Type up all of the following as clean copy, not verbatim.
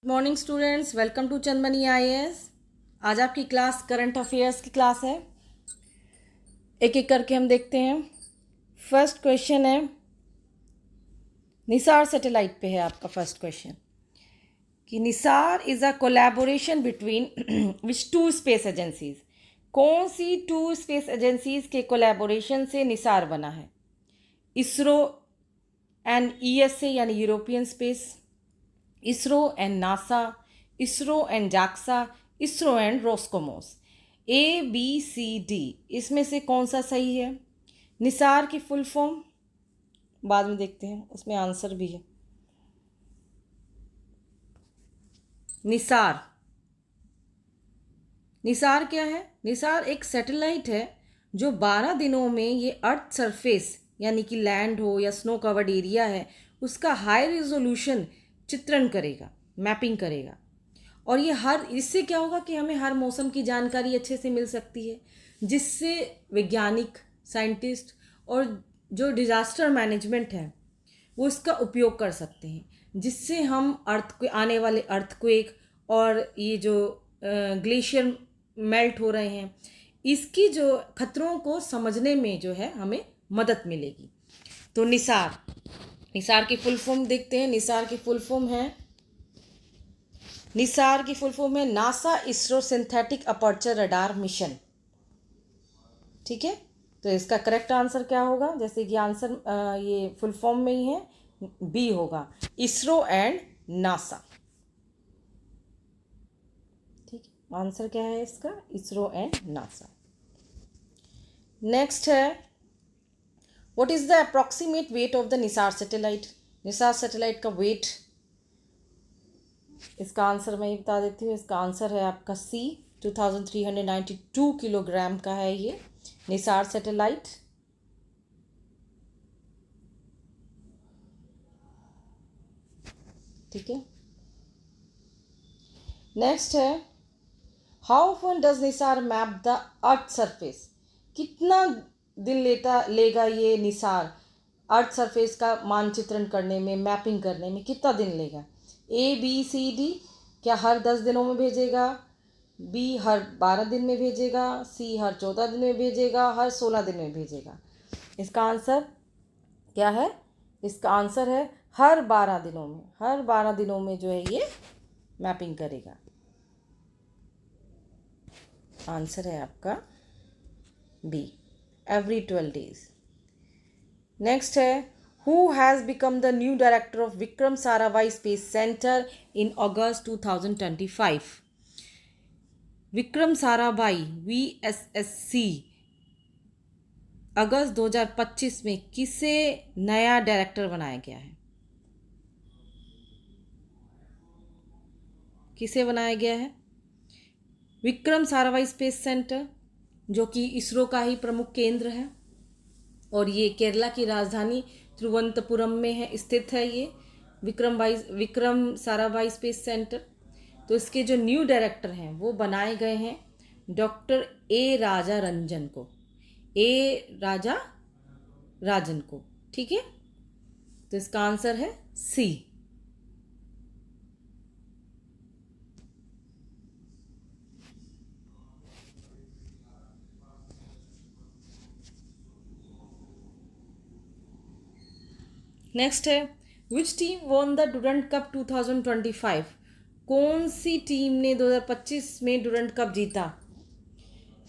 Morning students, welcome to Chandamani IAS. आज आपकी class current affairs की क्लास है। एक एक करके हम देखते हैं। फर्स्ट क्वेश्चन है, निसार सैटेलाइट पे है आपका फर्स्ट क्वेश्चन कि NISAR is a collaboration between which two space agencies. कौन सी टू स्पेस एजेंसीज के कोलैबोरेशन से निसार बना है? इसरो एंड ईएसए यानी European space, ISRO and NASA, ISRO and JAXA, ISRO and Roscosmos. A B C D, इसमें से कौन सा सही है? निसार की फुल फॉर्म बाद में देखते हैं, उसमें आंसर भी है। निसार निसार क्या है? निसार एक सैटेलाइट है जो 12 दिनों में ये अर्थ सरफेस यानी कि लैंड हो या स्नो कवर्ड एरिया है उसका हाई रिजोल्यूशन चित्रण करेगा, मैपिंग करेगा। और ये इससे क्या होगा कि हमें हर मौसम की जानकारी अच्छे से मिल सकती है, जिससे वैज्ञानिक, साइंटिस्ट और जो डिज़ास्टर मैनेजमेंट है वो इसका उपयोग कर सकते हैं, जिससे हम आने वाले अर्थक्वेक और ये जो ग्लेशियर मेल्ट हो रहे हैं इसकी जो खतरों को समझने में जो है हमें मदद मिलेगी। तो निसार की फुल फॉर्म देखते हैं। निसार की फुल फॉर्म है NASA ISRO synthetic aperture radar mission. ठीक है, तो इसका करेक्ट आंसर क्या होगा? जैसे कि आंसर ये फुल फॉर्म में ही है, बी होगा, इसरो एंड नासा। ठीक है, आंसर क्या है इसका? ISRO and NASA. नेक्स्ट है, what is the approximate weight of the Nisar satellite? Nisar satellite का वेट, इसका आंसर मैं बता देती हूँ। इसका आंसर है आपका सी, 2392 किलोग्राम का है ये निसार सैटेलाइट। ठीक है, नेक्स्ट है, how often does Nisar map the earth surface? कितना दिन लेगा ये निसार अर्थ सरफेस का मानचित्रण करने में, मैपिंग करने में कितना दिन लेगा? ए बी सी डी, क्या हर 10 दिनों में भेजेगा, बी हर 12 दिन में भेजेगा, सी हर 14 दिन में भेजेगा, हर 16 दिन में भेजेगा? इसका आंसर क्या है? इसका आंसर है हर 12 दिनों में। हर 12 दिनों में जो है ये मैपिंग करेगा। आंसर है आपका बी, एवरी 12 डेज। नेक्स्ट है, who has become the new director of Vikram Sarabhai space centre in August 2025? Vikram Sarabhai VSSC अगस्त 2025 में किसे नया डायरेक्टर बनाया गया है? किसे बनाया गया है? विक्रम साराभाई स्पेस सेंटर जो कि इसरो का ही प्रमुख केंद्र है और ये केरला की राजधानी तिरुवनंतपुरम में है, स्थित है ये विक्रम साराभाई स्पेस सेंटर। तो इसके जो न्यू डायरेक्टर हैं वो बनाए गए हैं डॉक्टर ए राजा राजन को। ठीक है, तो इसका आंसर है सी। नेक्स्ट है, which team won the Durand cup 2025? कौन सी टीम ने 2025 में डुरंट कप जीता?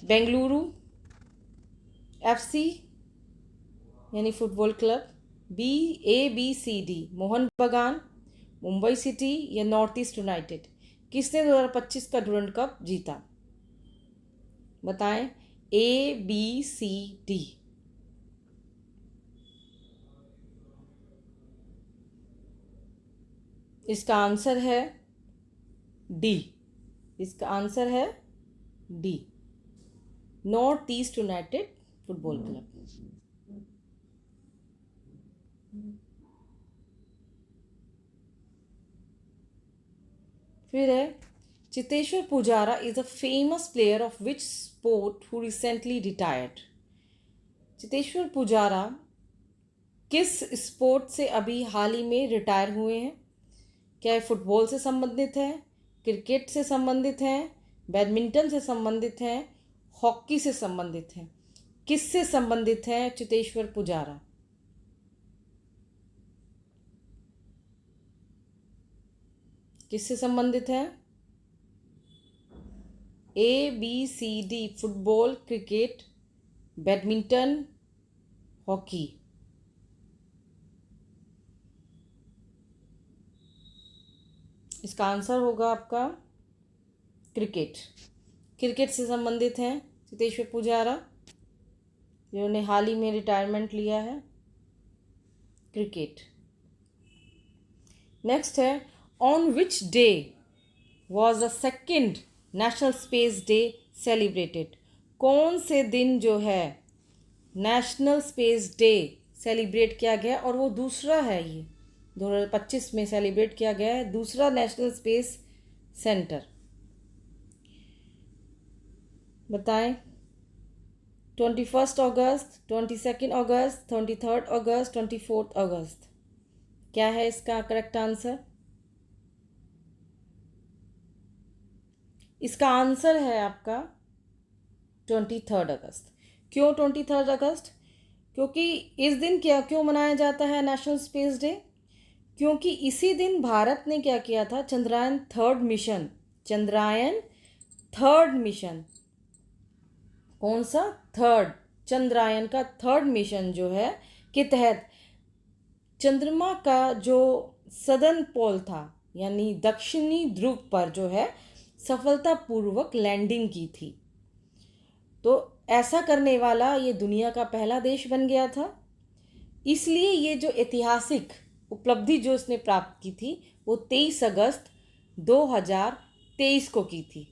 बेंगलुरु FC यानी फुटबॉल क्लब, ABCD मोहन बगान, मुंबई सिटी या नॉर्थ ईस्ट यूनाइटेड? किसने 2025 का डुरंट कप जीता? बताएं, ABCD। इसका आंसर है डी। इसका आंसर है D, north east United football club. फिर है, Cheteshwar Pujara is a famous player of which sport who recently retired? Cheteshwar Pujara किस स्पोर्ट से अभी हाल ही में रिटायर हुए हैं? क्या ये फुटबॉल से संबंधित है, क्रिकेट से संबंधित है, बैडमिंटन से संबंधित है, हॉकी से संबंधित है? किससे संबंधित है चितेश्वर पुजारा? किससे संबंधित है? ABCD, football, cricket, badminton, hockey. इसका आंसर होगा आपका क्रिकेट। क्रिकेट से संबंधित हैं चितेश्वर पुजारा, जिन्होंने हाल ही में रिटायरमेंट लिया है। क्रिकेट। नेक्स्ट है, on which day was the second national space day celebrated? कौन से दिन जो है नेशनल स्पेस डे सेलिब्रेट किया गया? और वो दूसरा है, ये 2025 में सेलिब्रेट किया गया है, दूसरा नेशनल स्पेस सेंटर। बताएं। 21 अगस्त, 22 अगस्त, 23 अगस्त, 24 अगस्त। क्या है इसका करेक्ट आंसर? इसका आंसर है आपका 23 अगस्त। क्यों 23 अगस्त? क्योंकि इस दिन क्यों मनाया जाता है नेशनल स्पेस डे? क्योंकि इसी दिन भारत ने क्या किया था, चंद्रयान थर्ड मिशन। कौन सा? थर्ड। चंद्रयान का थर्ड मिशन जो है के तहत चंद्रमा का जो सदर्न पोल था, यानी दक्षिणी ध्रुव पर जो है सफलतापूर्वक लैंडिंग की थी। तो ऐसा करने वाला ये दुनिया का पहला देश बन गया था। इसलिए ये जो ऐतिहासिक उपलब्धि जो इसने प्राप्त की थी वो 23 अगस्त 2023 को की थी।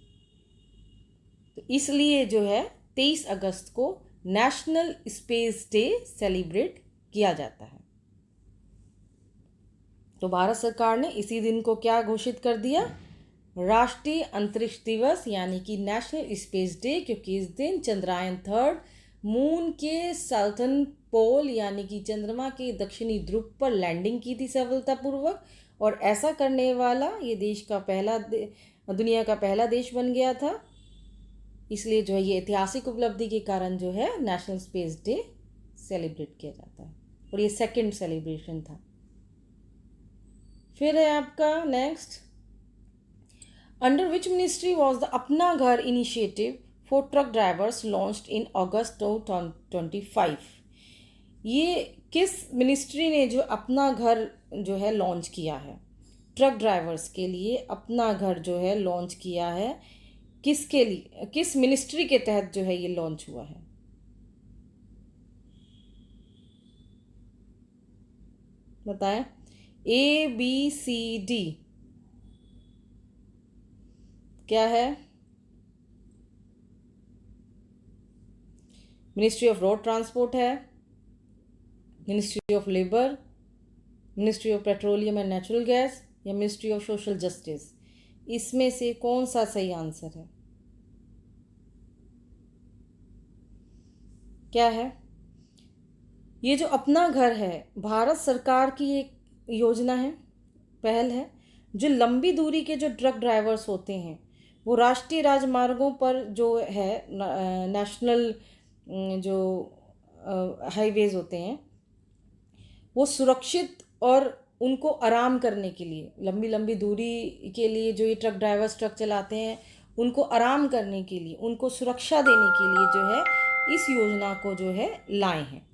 तो इसलिए जो है 23 अगस्त को नेशनल स्पेस डे सेलिब्रेट किया जाता है। तो भारत सरकार ने इसी दिन को क्या घोषित कर दिया? राष्ट्रीय अंतरिक्ष दिवस, यानी कि नेशनल स्पेस डे, क्योंकि इस दिन चंद्रयान थर्ड मून के साउथर्न पोल यानी कि चंद्रमा के दक्षिणी ध्रुव पर लैंडिंग की थी सफलतापूर्वक। और ऐसा करने वाला ये देश का दुनिया का पहला देश बन गया था। इसलिए जो है ये ऐतिहासिक उपलब्धि के कारण जो है नेशनल स्पेस डे सेलिब्रेट किया जाता है, और ये सेकंड सेलिब्रेशन था। फिर है आपका next, under which ministry was the Apna Ghar initiative for truck drivers launched in August 2025? ये किस मिनिस्ट्री ने जो अपना घर जो है लॉन्च किया है ट्रक ड्राइवर्स के लिए? अपना घर जो है लॉन्च किया है किसके लिए, किस मिनिस्ट्री के तहत जो है ये लॉन्च हुआ है? बताएं। ABCD क्या है? मिनिस्ट्री ऑफ रोड ट्रांसपोर्ट है, ministry of labour, ministry of petroleum and natural gas, या मिनिस्ट्री ऑफ सोशल जस्टिस? इसमें से कौन सा सही आंसर है? क्या है? ये जो अपना घर है भारत सरकार की एक योजना है, पहल है, जो लंबी दूरी के जो ट्रक ड्राइवर्स होते हैं वो राष्ट्रीय राजमार्गों पर जो है नेशनल जो हाईवेज होते हैं वो सुरक्षित और उनको आराम करने के लिए, लंबी लंबी दूरी के लिए जो ये ट्रक ड्राइवर्स ट्रक चलाते हैं उनको आराम करने के लिए, उनको सुरक्षा देने के लिए जो है इस योजना को जो है लाए हैं।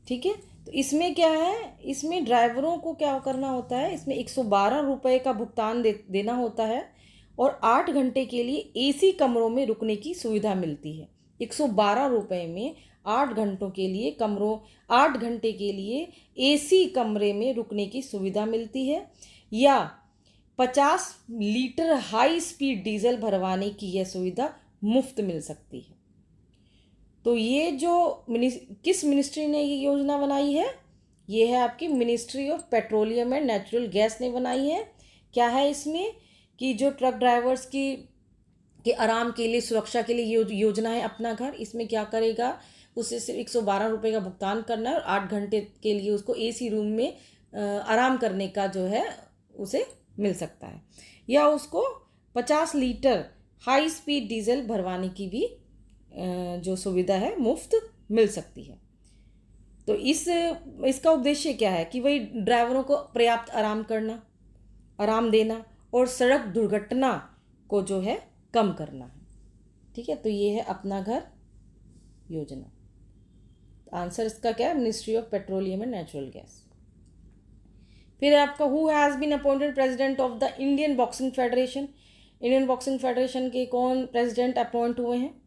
ठीक है। तो इसमें क्या है, इसमें ड्राइवरों को क्या करना होता है, इसमें 112 रुपये का भुगतान देना होता है और 8 घंटे के लिए AC कमरों में रुकने की सुविधा मिलती है। 112 रुपये में 8 घंटों के लिए 8 घंटे के लिए AC कमरे में रुकने की सुविधा मिलती है, या 50 लीटर हाई स्पीड डीजल भरवाने की यह सुविधा मुफ्त मिल सकती है। तो ये जो किस मिनिस्ट्री ने ये योजना बनाई है? ये है आपकी ministry of petroleum and natural gas ने बनाई है। क्या है इसमें कि जो ट्रक ड्राइवर्स के आराम के लिए, सुरक्षा के लिए योजना है अपना घर। इसमें क्या करेगा, उसे सिर्फ 112 रुपये का भुगतान करना है और 8 घंटे के लिए उसको AC रूम में आराम करने का जो है उसे मिल सकता है, या उसको 50 लीटर हाई स्पीड डीजल भरवाने की भी जो सुविधा है मुफ्त मिल सकती है। तो इसका उद्देश्य क्या है कि वही ड्राइवरों को पर्याप्त आराम देना और सड़क दुर्घटना को जो है कम करना है। ठीक है, तो ये है अपना घर योजना। आंसर इसका क्या है? Ministry of petroleum and natural gas. फिर आपका who has been appointed president of the Indian boxing federation. Indian boxing federation के कौन प्रेसिडेंट अपॉइंट हुए हैं?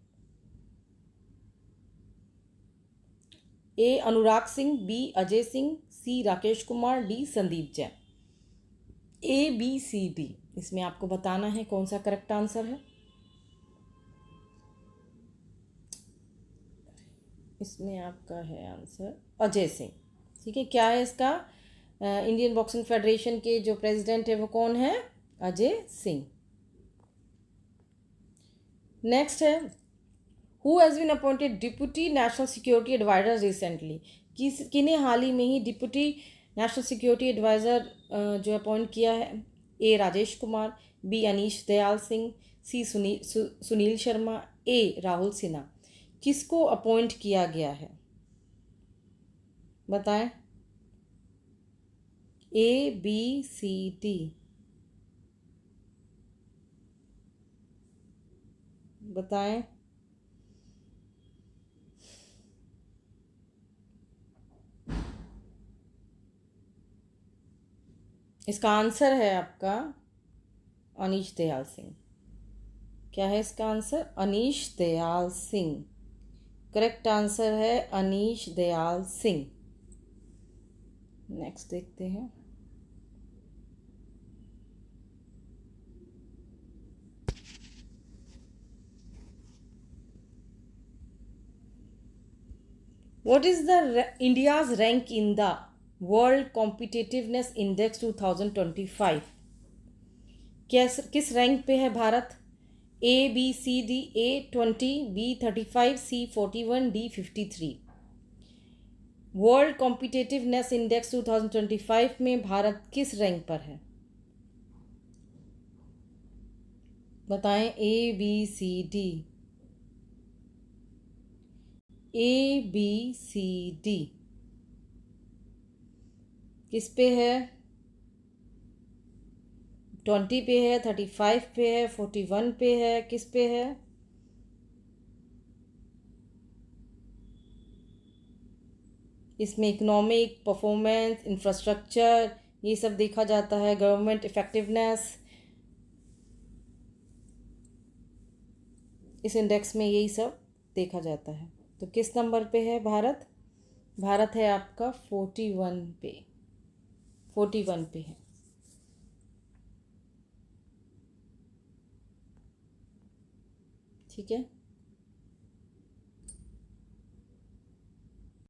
A Anurag Singh, B Ajay Singh, C Rakesh Kumar, D Sandeep Jain. ABCD इसमें आपको बताना है कौन सा करेक्ट आंसर है। इसमें आपका है आंसर अजय सिंह। ठीक है, क्या है इसका? इंडियन बॉक्सिंग फेडरेशन के जो प्रेसिडेंट है वो कौन है? अजय सिंह। नेक्स्ट है who has been appointed deputy national security adviser recently. किन्हें हाल ही में ही डिप्यूटी नेशनल सिक्योरिटी एडवाइज़र जो अपॉइंट किया है? A Rajesh Kumar, B Anish Dayal Singh, C Sunil Sharma, A Rahul Sinha. किसको अपॉइंट किया गया है बताएं? ABCD बताएं। इसका आंसर है आपका अनीश दयाल सिंह। क्या है इसका answer? Anish Dayal Singh. Correct answer है अनीश दयाल सिंह। नेक्स्ट देखते हैं। What is the India's rank in the World Competitiveness Index 2025? किस रैंक पे है Bharat? ABCD, A20, B35, C41, D53। World competitiveness index 2025 में भारत किस रैंक पर है बताएं? ABCD किस पे है? 20 पे है, 35 पे है, 41 पे है, किस पे है? इसमें इकोनॉमिक परफॉर्मेंस, इंफ्रास्ट्रक्चर, ये सब देखा जाता है, गवर्नमेंट इफेक्टिवनेस। इस इंडेक्स में यही सब देखा जाता है। तो किस नंबर पे है भारत? भारत है आपका 41 पे है। ठीक है।